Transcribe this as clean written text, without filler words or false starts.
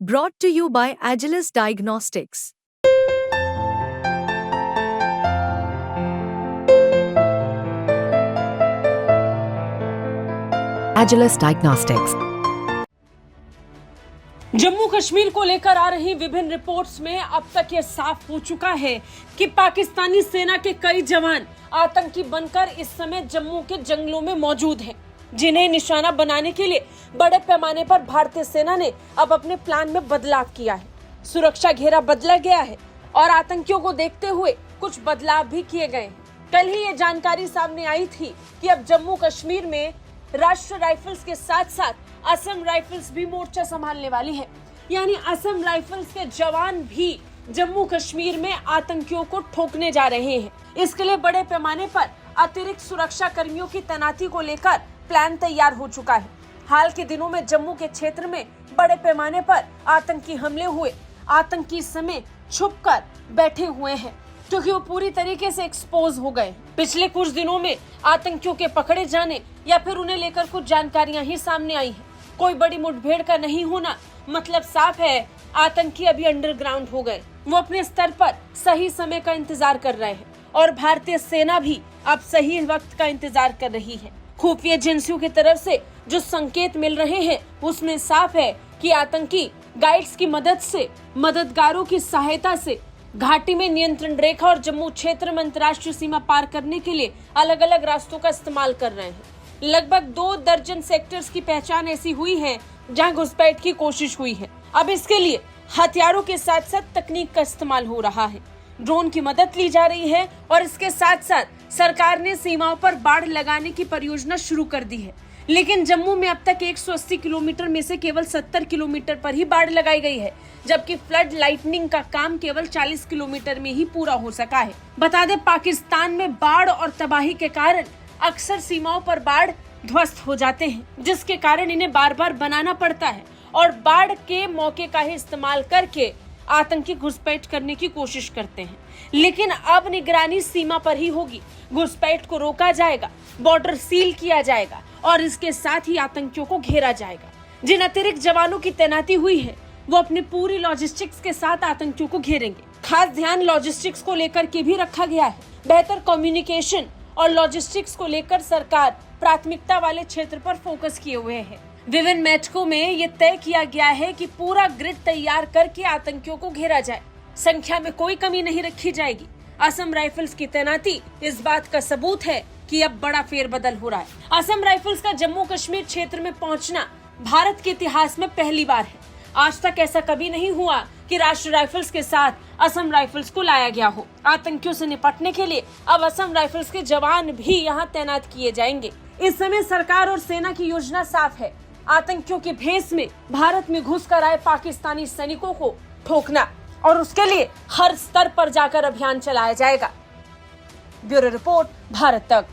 Brought to you by Agilus Diagnostics. Agilus Diagnostics. Jammu Kashmir को लेकर आ रही विभिन्न रिपोर्ट्स में अब तक ये साफ हो चुका है कि पाकिस्तानी सेना के कई जवान आतंकी बनकर इस समय जम्मू के जंगलों में मौजूद हैं, जिन्हें निशाना बनाने के लिए बड़े पैमाने पर भारतीय सेना ने अब अपने प्लान में बदलाव किया है। सुरक्षा घेरा बदला गया है और आतंकियों को देखते हुए कुछ बदलाव भी किए गए हैं। कल ही ये जानकारी सामने आई थी कि अब जम्मू कश्मीर में राष्ट्रीय राइफल्स के साथ साथ असम राइफल्स भी मोर्चा संभालने वाली है, यानी असम राइफल्स के जवान भी जम्मू कश्मीर में आतंकियों को ठोकने जा रहे हैं। इसके लिए बड़े पैमाने पर अतिरिक्त सुरक्षा कर्मियों की तैनाती को लेकर प्लान तैयार हो चुका है। हाल के दिनों में जम्मू के क्षेत्र में बड़े पैमाने पर आतंकी हमले हुए, आतंकी समय छुपकर बैठे हुए हैं क्योंकि वो पूरी तरीके से एक्सपोज हो गए। पिछले कुछ दिनों में आतंकियों के पकड़े जाने या फिर उन्हें लेकर कुछ जानकारियां ही सामने आई हैं। कोई बड़ी मुठभेड़ का नहीं होना मतलब साफ है, आतंकी अभी अंडरग्राउंड हो गए। वो अपने स्तर पर सही समय का इंतजार कर रहे हैं और भारतीय सेना भी अब सही वक्त का इंतजार कर रही है। खुफिया एजेंसियों की तरफ से जो संकेत मिल रहे हैं उसमें साफ है कि आतंकी गाइड्स की मदद से, मददगारों की सहायता से घाटी में नियंत्रण रेखा और जम्मू क्षेत्र में अंतर्राष्ट्रीय सीमा पार करने के लिए अलग अलग रास्तों का इस्तेमाल कर रहे हैं। लगभग 2 दर्जन सेक्टर्स की पहचान ऐसी हुई है जहां घुसपैठ की कोशिश हुई है। अब इसके लिए हथियारों के साथ साथ तकनीक का इस्तेमाल हो रहा है, ड्रोन की मदद ली जा रही है और इसके साथ साथ सरकार ने सीमाओं पर बाड़ लगाने की परियोजना शुरू कर दी है। लेकिन जम्मू में अब तक 180 किलोमीटर में से केवल 70 किलोमीटर पर ही बाड़ लगाई गई है, जबकि फ्लड लाइटनिंग का काम केवल 40 किलोमीटर में ही पूरा हो सका है। बता दें, पाकिस्तान में बाढ़ और तबाही के कारण अक्सर सीमाओं पर बाढ़ ध्वस्त हो जाते हैं, जिसके कारण इन्हें बार बार बनाना पड़ता है और बाढ़ के मौके का ही इस्तेमाल करके आतंकी घुसपैठ करने की कोशिश करते हैं। लेकिन अब निगरानी सीमा पर ही होगी, घुसपैठ को रोका जाएगा, बॉर्डर सील किया जाएगा और इसके साथ ही आतंकियों को घेरा जाएगा। जिन अतिरिक्त जवानों की तैनाती हुई है वो अपनी पूरी लॉजिस्टिक्स के साथ आतंकियों को घेरेंगे। खास ध्यान लॉजिस्टिक्स को लेकर के भी रखा गया है। बेहतर कम्युनिकेशन और लॉजिस्टिक्स को लेकर सरकार प्राथमिकता वाले क्षेत्र पर फोकस किए हुए है। विभिन्न बैठकों में ये तय किया गया है कि पूरा ग्रिड तैयार करके आतंकियों को घेरा जाए, संख्या में कोई कमी नहीं रखी जाएगी। असम राइफल्स की तैनाती इस बात का सबूत है कि अब बड़ा फेरबदल हो रहा है। असम राइफल्स का जम्मू कश्मीर क्षेत्र में पहुंचना भारत के इतिहास में पहली बार है। आज तक ऐसा कभी नहीं हुआ कि राष्ट्रीय राइफल्स के साथ असम राइफल्स को लाया गया हो। आतंकियों से निपटने के लिए अब असम राइफल्स के जवान भी यहाँ तैनात किए जाएंगे। इस समय सरकार और सेना की योजना साफ है, आतंकियों के भेष में भारत में घुसकर आए पाकिस्तानी सैनिकों को ठोकना और उसके लिए हर स्तर पर जाकर अभियान चलाया जाएगा। ब्यूरो रिपोर्ट, भारत तक।